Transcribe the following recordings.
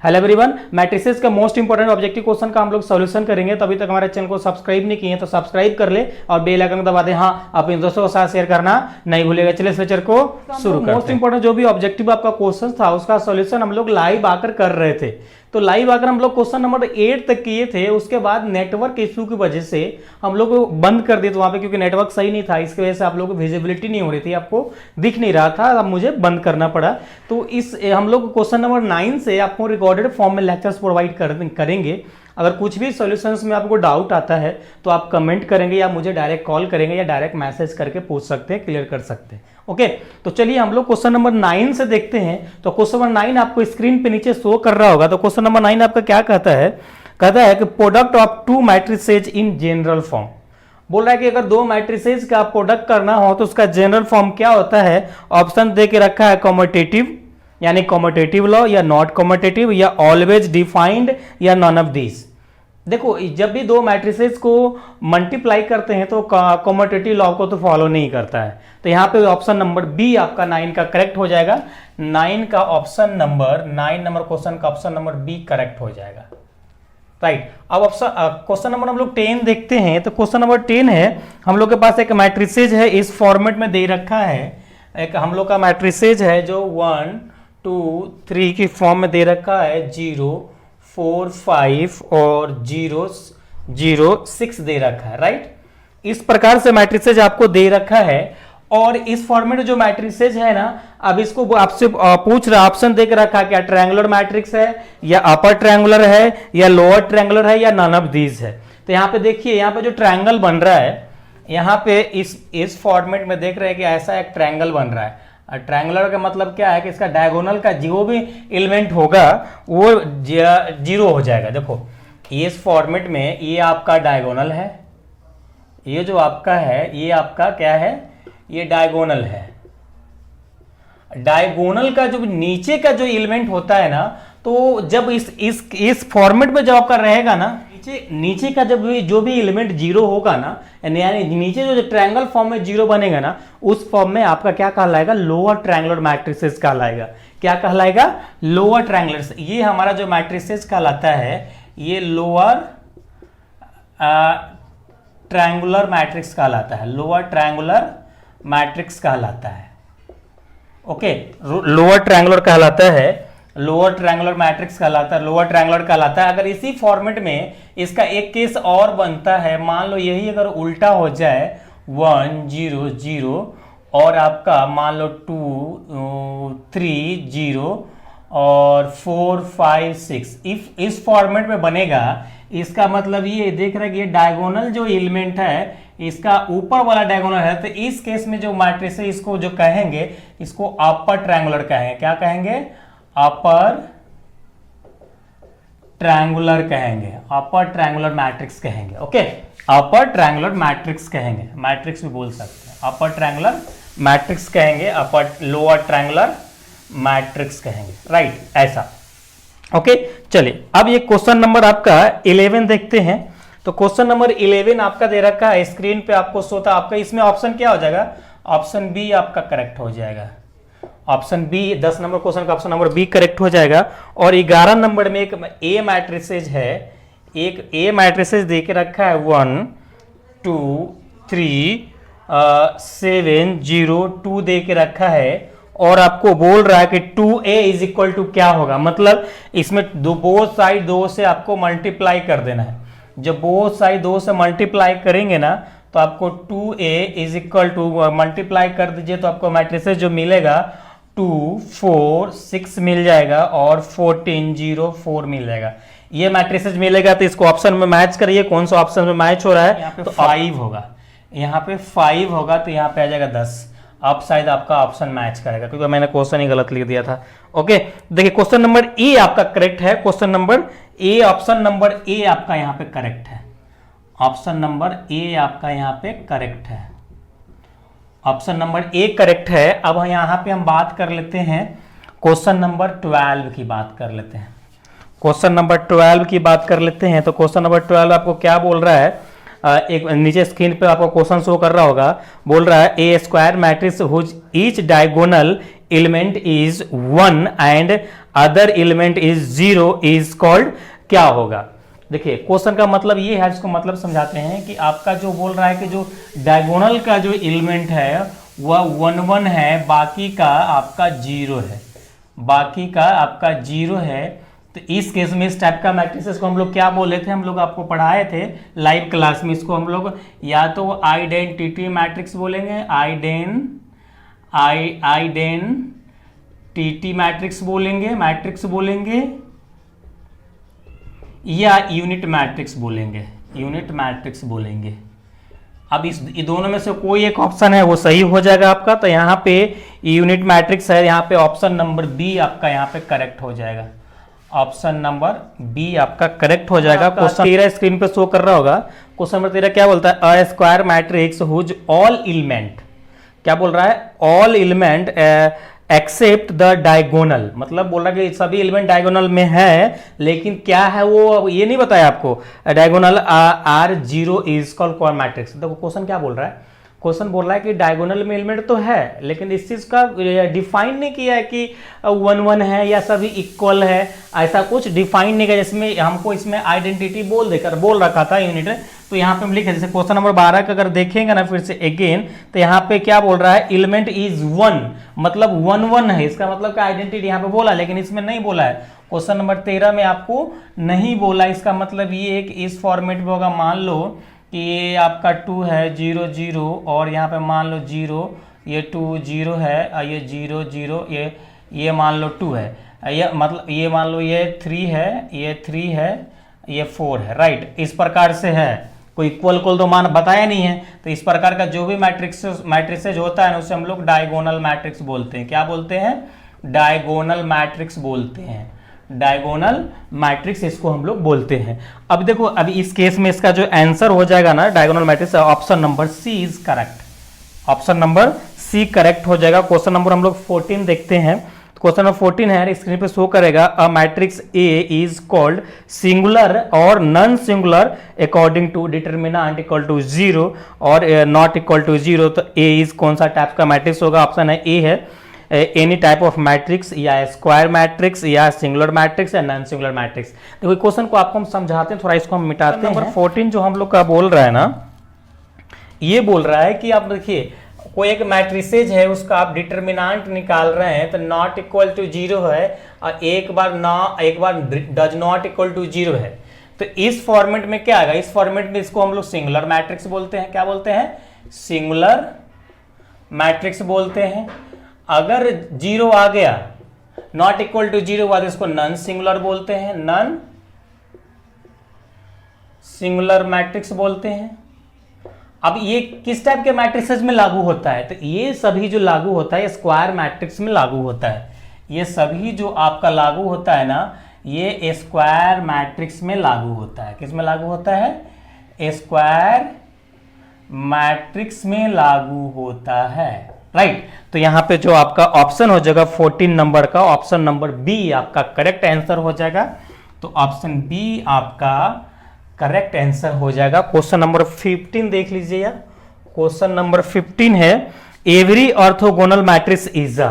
Hello everyone, matrices का most important objective question का हम लोग सॉल्यूशन करेंगे। तो अभी तक हमारे चैनल को सब्सक्राइब नहीं किए हैं तो सब्सक्राइब कर ले और बेल आइकन दबा दे। हाँ, अपने दोस्तों के साथ शेयर करना नहीं भूलेगा। चलिए इस लेक्चर को शुरू करते हैं। मोस्ट इंपोर्टेंट जो भी ऑब्जेक्टिव आपका क्वेश्चन था उसका सॉल्यूशन हम लोग लाइव आकर कर रहे थे। तो लाइव आकर हम लोग क्वेश्चन नंबर 8 तक किए थे। उसके बाद नेटवर्क इशू की वजह से हम लोग बंद कर दिए थे वहां पे, क्योंकि नेटवर्क सही नहीं था। इसकी वजह से आप लोग को विजिबिलिटी नहीं हो रही थी, आपको दिख नहीं रहा था, अब मुझे बंद करना पड़ा। तो इस हम लोग क्वेश्चन नंबर 9 से आपको रिकॉर्डेड फॉर्म में लेक्चर्स प्रोवाइड करेंगे। अगर कुछ भी सॉल्यूशंस में आपको डाउट आता है तो आप कमेंट करेंगे या मुझे डायरेक्ट कॉल करेंगे या डायरेक्ट मैसेज करके पूछ सकते हैं, क्लियर कर सकते हैं। ओके, तो चलिए हम लोग क्वेश्चन नंबर 9 से देखते हैं। तो क्वेश्चन नंबर 9 आपको स्क्रीन पे नीचे शो कर रहा होगा। तो क्वेश्चन नंबर 9 आपका क्या कहता है कि product of two matrices in general form. बोल रहा है कि अगर दो मैट्रिसेज का प्रोडक्ट करना हो तो उसका जनरल फॉर्म क्या होता है। ऑप्शन दे के रखा है कॉम्यूटेटिव यानी कॉम्यूटेटिव लॉ, या नॉट कॉम्यूटेटिव, या ऑलवेज डिफाइंड, या नॉन ऑफ दिस। देखो, जब भी दो मैट्रिसेस को मल्टीप्लाई करते हैं तो कॉम्यूटेटिव लॉ को तो फॉलो नहीं करता है। तो यहाँ पे ऑप्शन नंबर बी आपका 9 का करेक्ट हो जाएगा। 9 का ऑप्शन नंबर 9 नंबर क्वेश्चन का ऑप्शन नंबर बी करेक्ट हो जाएगा। राइट, अब ऑप्शन क्वेश्चन नंबर हम लोग 10 देखते हैं। तो क्वेश्चन नंबर 10 है, हम लोग के पास एक मैट्रिसेज है, इस फॉर्मेट में दे रखा है। एक हम लोग का मैट्रिसेज है जो 1 2 3 की फॉर्म में दे रखा है। 0 4 5 और 0 0 6 दे रखा है। राइट, इस प्रकार से मैट्रिसेज आपको दे रखा है। और इस फॉर्मेट जो मैट्रिसेज है ना, अब इसको आपसे पूछ रहा, ऑप्शन देख रखा है, क्या ट्रायंगुलर मैट्रिक्स है, या अपर ट्रायंगुलर है, या लोअर ट्रायंगुलर है, या नन ऑफ दीज है। तो यहाँ पे देखिए, यहाँ पे जो ट्रायंगल बन रहा है, यहाँ पे इस फॉर्मेट में देख रहे हैं कि ऐसा एक ट्रायंगल बन रहा है। ट्रायंगुलर का मतलब क्या है कि इसका डायगोनल का जो भी एलिमेंट होगा वो 0 हो जाएगा। देखो, इस फॉर्मेट में ये आपका डायगोनल है, ये जो आपका है ये आपका क्या है, ये डायगोनल है। डायगोनल का जो नीचे का जो एलिमेंट होता है ना, तो जब इस फॉर्मेट में जब आपका रहेगा ना, नीचे का जब जो भी एलिमेंट 0 होगा ना, यानी नीचे जो ट्रायंगल फॉर्म में 0 बनेगा ना, उस फॉर्म में आपका क्या कहलाएगा, लोअर ट्रायंगुलर मैट्रिसेस कहलाएगा। क्या कहलाएगा, लोअर ट्रायंगुलर। ये हमारा जो मैट्रिसेस कहलाता है ये लोअर ट्रायंगुलर मैट्रिक्स कहलाता है। लोअर ट्रायंगुलर मैट्रिक्स कहलाता है। ओके, लोअर ट्रायंगुलर कहलाता है, लोअर ट्रायंगुलर मैट्रिक्स कहलाता है, लोअर ट्रायंगुलर कहलाता है। अगर इसी फॉर्मेट में इसका एक केस और बनता है, मान लो यही अगर उल्टा हो जाए 1 0 0 और आपका मान लो 2 3 0 और 4 5 6, इस फॉर्मेट में बनेगा, इसका मतलब ये देख रहे हैं कि ये डायगोनल जो एलिमेंट है इसका ऊपर वाला डायगोनल है। तो इस केस में जो मैट्रिक्स है इसको जो कहेंगे, इसको अपर ट्रायंगुलर कहेंगे। क्या कहेंगे, अपर ट्रायंगुलर कहेंगे, अपर ट्रायंगुलर मैट्रिक्स कहेंगे। ओके, अपर ट्रायंगुलर मैट्रिक्स कहेंगे, मैट्रिक्स भी बोल सकते हैं, अपर ट्रायंगुलर मैट्रिक्स कहेंगे, अपर लोअर ट्रायंगुलर मैट्रिक्स कहेंगे। राइट, ऐसा। ओके, चलिए अब ये क्वेश्चन नंबर आपका 11 देखते हैं। तो क्वेश्चन नंबर 11 आपका दे रखा है, स्क्रीन पे आपको सोता आपका, इसमें ऑप्शन क्या हो जाएगा, ऑप्शन बी आपका करेक्ट हो जाएगा। ऑप्शन बी 10 नंबर क्वेश्चन का ऑप्शन नंबर बी करेक्ट हो जाएगा। और 11 नंबर में एक ए मैट्रिसेज है, एक ए मैट्रिसेज दे के रखा है 1 2 3 7 0 2 दे के रखा है। और आपको बोल रहा है कि 2a इज इक्वल टू क्या होगा, मतलब इसमें बोथ साइड 2 से आपको मल्टीप्लाई कर देना है। जब बोथ साइड 2 से मल्टीप्लाई करेंगे ना, तो आपको 2a is equal to multiply कर दीजिए तो आपको मैट्रिसेस जो मिलेगा 2 4 6 मिल जाएगा और 14 0 4 मिल जाएगा। ये मैट्रिसेस मिलेगा तो इसको ऑप्शन में मैच करिए, कौन सा ऑप्शन में मैच हो रहा है। यहाँ पे तो 5 होगा, यहाँ पे 5 होगा तो यहाँ पे आ जाएगा 10। अब शायद आपका ऑप्शन मैच करेगा, क्योंकि मैंने क्वेश्चन ही गलत लिख दिया था। ओके, देखिए क्वेश्चन नंबर ए आपका करेक्ट है। Question number A, option number A आपका यहाँ पे करेक्ट है। ऑप्शन नंबर ए आपका यहाँ पे करेक्ट है। ऑप्शन नंबर ए करेक्ट है। अब यहाँ पे हम बात कर लेते हैं क्वेश्चन नंबर 12 की बात कर लेते हैं। क्वेश्चन नंबर 12 की बात कर लेते हैं। तो क्वेश्चन नंबर 12 आपको क्या बोल रहा है, एक नीचे स्क्रीन पे आपको क्वेश्चन शो कर रहा होगा। बोल रहा है a square matrix whose each diagonal element is 1 and other element is zero is called क्या होगा? देखिए क्वेश्चन का मतलब ये है, इसको मतलब समझाते हैं कि आपका जो बोल रहा है कि जो डायगोनल का जो एलिमेंट है वह 1 1 है, बाकी का आपका जीरो है, बाकी का आपका जीरो है। तो इस केस में इस टाइप का मैट्रिसेस को हम लोग क्या बोले थे, हम लोग आपको पढ़ाए थे लाइव क्लास में। इसको हम लोग या तो आइडेंटिटी मैट्रिक्स बोलेंगे, आइडेंटिटी मैट्रिक्स बोलेंगे, या यूनिट मैट्रिक्स बोलेंगे। अब इस दोनों में से कोई एक ऑप्शन है वो सही हो जाएगा आपका। तो यहाँ पे यूनिट मैट्रिक्स है, यहाँ पे ऑप्शन नंबर बी आपका यहाँ पे करेक्ट हो जाएगा, ऑप्शन नंबर बी आपका करेक्ट हो जाएगा। क्वेश्चन 13 स्क्रीन पे शो कर रहा होगा। क्वेश्चन नंबर 13 क्या बोलता है? A square matrix whose all element, क्या बोल रहा है? All element except the diagonal, मतलब बोल रहा है कि सभी एलिमेंट डायगोनल में है, लेकिन क्या है वो ये नहीं बताया आपको। Diagonal are zero is called कौन मैट्रिक्स? देखो क्वेश्चन क्या बोल रहा है, क्वेश्चन बोल रहा है कि डायगोनल में एलिमेंट तो है, लेकिन इस चीज का डिफाइन नहीं किया है कि 1 1 है या सभी इक्वल है, ऐसा कुछ डिफाइन नहीं किया। जिसमें हमको इसमें आइडेंटिटी बोल रखा था यूनिट, तो यहाँ पे हम लिखे जैसे क्वेश्चन नंबर 12 का अगर देखेंगे ना फिर से अगेन, तो यहाँ पे क्या बोल रहा है? एलिमेंट इज 1, मतलब 1 1 है, इसका मतलब क्या आइडेंटिटी यहाँ पे बोला, लेकिन इसमें नहीं बोला है। क्वेश्चन नंबर 13 में आपको नहीं बोला, इसका मतलब ये एक इस फॉर्मेट में होगा। मान लो कि ये आपका 2 है 0 0, और यहाँ पे मान लो 0, ये 2 0 है, ये 0 0, ये मान लो 2 है, ये मतलब ये मान लो ये 3 है, ये 3 है, ये 4 है, राइट। इस प्रकार से है, कोई इक्वल तो मान बताया नहीं है। तो इस प्रकार का जो भी मैट्रिक्सेज होता है ना उसे हम लोग डायगोनल मैट्रिक्स बोलते हैं। क्या बोलते हैं? डायगोनल मैट्रिक्स बोलते हैं, डायगोनल मैट्रिक्स इसको हम लोग बोलते हैं। अब देखो अभी इस केस में इसका जो आंसर हो जाएगा ना diagonal matrix, option number C is correct, option number C correct हो जाएगा। क्वेश्चन नंबर हम लोग 14 देखते हैं। क्वेश्चन नंबर 14 है, स्क्रीन पे शो करेगा। A matrix A is called singular और non singular according to determinant equal to 0 और नॉट इक्वल टू 0। तो ए इज कौन सा टाइप का मैट्रिक्स होगा? ऑप्शन है ए है एनी टाइप ऑफ मैट्रिक्स, या स्क्वायर मैट्रिक्स, या सिंगुलर मैट्रिक्स, या नॉन सिंगुलर मैट्रिक्स। देखो क्वेश्चन को आपको हम समझाते हैं, थोड़ा इसको हम मिटाते हैं। नंबर 14 जो हम लोग का बोल रहा है ना, ये बोल रहा है कि आप देखिए कोई एक मैट्रिसेज है, उसका आप डिटरमिनेंट निकाल रहे हैं, तो नॉट इक्वल टू 0 है, और एक बार डज नॉट इक्वल टू 0 है। तो इस फॉर्मेट में क्या आएगा? इस फॉर्मेट में इसको हम लोग सिंगुलर मैट्रिक्स बोलते हैं। क्या बोलते हैं? सिंगुलर मैट्रिक्स बोलते हैं। अगर 0 आ गया, नॉट इक्वल टू 0 हुआ, तो इसको नॉन सिंगुलर बोलते हैं, नॉन सिंगुलर मैट्रिक्स बोलते हैं। अब ये किस टाइप के मैट्रिसेस में लागू होता है? तो ये सभी जो लागू होता है स्क्वायर मैट्रिक्स में लागू होता है। ये सभी जो आपका लागू होता है ना, ये स्क्वायर मैट्रिक्स में लागू होता है। किस में लागू होता है? स्क्वायर मैट्रिक्स में लागू होता है, राइट। तो यहाँ पे जो आपका ऑप्शन हो जाएगा 14 नंबर का, ऑप्शन नंबर बी आपका करेक्ट आंसर हो जाएगा। तो ऑप्शन बी आपका करेक्ट आंसर हो जाएगा। क्वेश्चन नंबर 15 देख लीजिए यार। क्वेश्चन नंबर 15 है, every orthogonal matrix is a,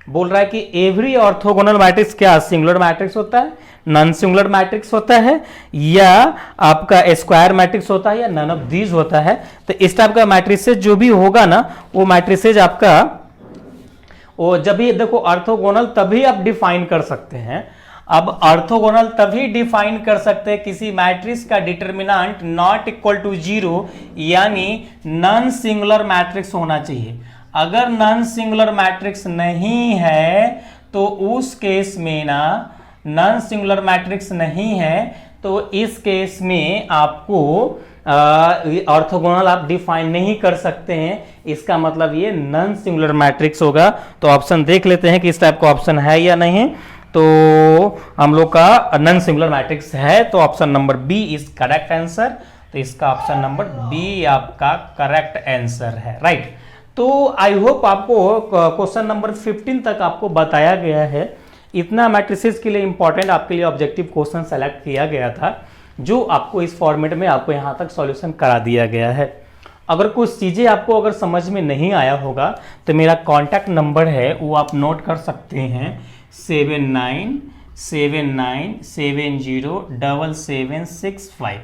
बोल रहा है कि एवरी ऑर्थोगोनल मैट्रिक्स क्या सिंगुलर मैट्रिक्स होता है, नॉन सिंगुलर मैट्रिक्स होता है, या आपका स्क्वायर मैट्रिक्स होता है, या नन ऑफ दीज होता है। तो इस टाइप का मैट्रिसेज जो भी होगा ना, वो मैट्रिसेज आपका वो जब भी देखो ऑर्थोगोनल तभी आप डिफाइन कर सकते हैं। अब ऑर्थोगोनल तभी डिफाइन कर सकते हैं किसी मैट्रिक्स का डिटरमिनेंट नॉट इक्वल टू 0, यानी नॉन सिंगुलर मैट्रिक्स होना चाहिए। अगर नॉन सिंगुलर मैट्रिक्स नहीं है तो उस केस में ना, नॉन सिंगुलर मैट्रिक्स नहीं है तो इस केस में आपको ऑर्थोगोनल आप डिफाइन नहीं कर सकते हैं। इसका मतलब ये नॉन सिंगुलर मैट्रिक्स होगा। तो ऑप्शन देख लेते हैं कि इस टाइप का ऑप्शन है या नहीं। तो हम लोग का नॉन सिंगुलर मैट्रिक्स है, तो option number B is correct answer. तो इसका ऑप्शन नंबर बी आपका करेक्ट आंसर है, राइट। तो आई होप आपको क्वेश्चन नंबर 15 तक आपको बताया गया है। इतना मैट्रिसेस के लिए इंपॉर्टेंट आपके लिए ऑब्जेक्टिव क्वेश्चन सेलेक्ट किया गया था, जो आपको इस फॉर्मेट में आपको यहाँ तक सॉल्यूशन करा दिया गया है। अगर कुछ चीज़ें आपको अगर समझ में नहीं आया होगा तो मेरा कॉन्टैक्ट नंबर है वो आप नोट कर सकते हैं 79707765।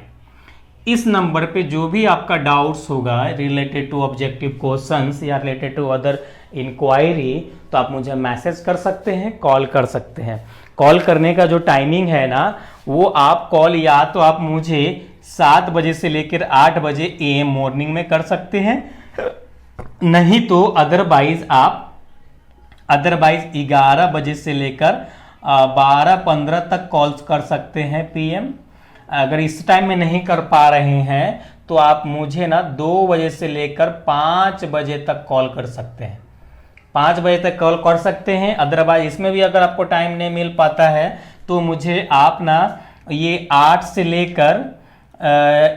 इस नंबर पे जो भी आपका डाउट्स होगा रिलेटेड टू ऑब्जेक्टिव क्वेश्चंस या रिलेटेड टू अदर इंक्वायरी, तो आप मुझे मैसेज कर सकते हैं, कॉल कर सकते हैं। कॉल करने का जो टाइमिंग है ना, वो आप कॉल या तो आप मुझे 7 बजे से लेकर 8 बजे AM मॉर्निंग में कर सकते हैं, नहीं तो अदरवाइज 11 बजे से लेकर 12:15 तक कॉल्स कर सकते हैं PM। अगर इस टाइम में नहीं कर पा रहे हैं तो आप मुझे ना 2 बजे से लेकर 5 बजे तक कॉल कर सकते हैं, 5 बजे तक कॉल कर सकते हैं। अदरवाइज इसमें भी अगर आपको टाइम नहीं मिल पाता है तो मुझे आप ना ये 8 से लेकर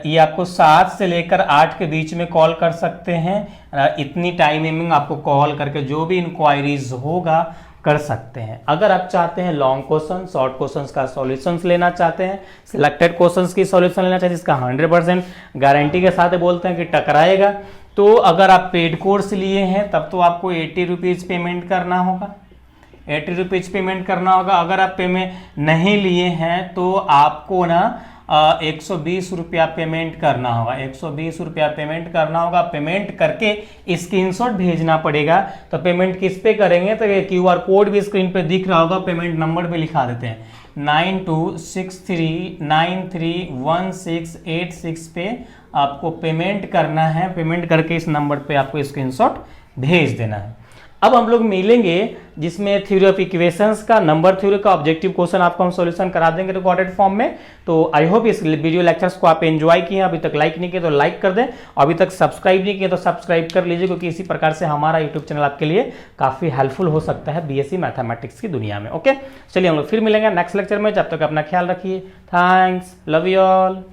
ये आपको 7 से लेकर 8 के बीच में कॉल कर सकते हैं। इतनी टाइमिंग आपको कॉल करके जो भी इंक्वायरीज होगा कर सकते हैं। अगर आप चाहते हैं लॉन्ग क्वेश्चन, शॉर्ट क्वेश्चंस का सॉल्यूशंस लेना चाहते हैं, सिलेक्टेड क्वेश्चंस की सॉल्यूशन लेना चाहते हैं जिसका 100% गारंटी के साथ बोलते हैं कि टकराएगा, तो अगर आप पेड कोर्स लिए हैं तब तो आपको 80 रुपीज़ पेमेंट करना होगा, 80 रुपीज़ पेमेंट करना होगा। अगर आप पेमेंट नहीं लिए हैं तो आपको ना 120 रुपया पेमेंट करना होगा, 120 रुपया पेमेंट करना होगा। पेमेंट करके स्क्रीनशॉट भेजना पड़ेगा। तो पेमेंट किस पे करेंगे, तो ये QR कोड भी स्क्रीन पे दिख रहा होगा, पेमेंट नंबर पे लिखा देते हैं 9263931686 पे आपको पेमेंट करना है। पेमेंट करके इस नंबर पे आपको स्क्रीनशॉट भेज देना है। अब हम लोग मिलेंगे जिसमें थ्योरी ऑफ इक्वेशंस का, नंबर थ्योरी का ऑब्जेक्टिव क्वेश्चन आपको हम सॉल्यूशन करा देंगे रिकॉर्डेड फॉर्म में। तो आई होप इस वीडियो लेक्चर्स को आप एंजॉय किए। अभी तक लाइक नहीं किए तो लाइक कर दें, अभी तक सब्सक्राइब नहीं किए तो सब्सक्राइब कर लीजिए, क्योंकि इसी प्रकार से हमारा यूट्यूब चैनल आपके लिए काफी हेल्पफुल हो सकता है BSc मैथमेटिक्स की दुनिया में। ओके, चलिए हम लोग फिर मिलेंगे नेक्स्ट लेक्चर में। जब तक अपना ख्याल रखिए। Thanks, love you all.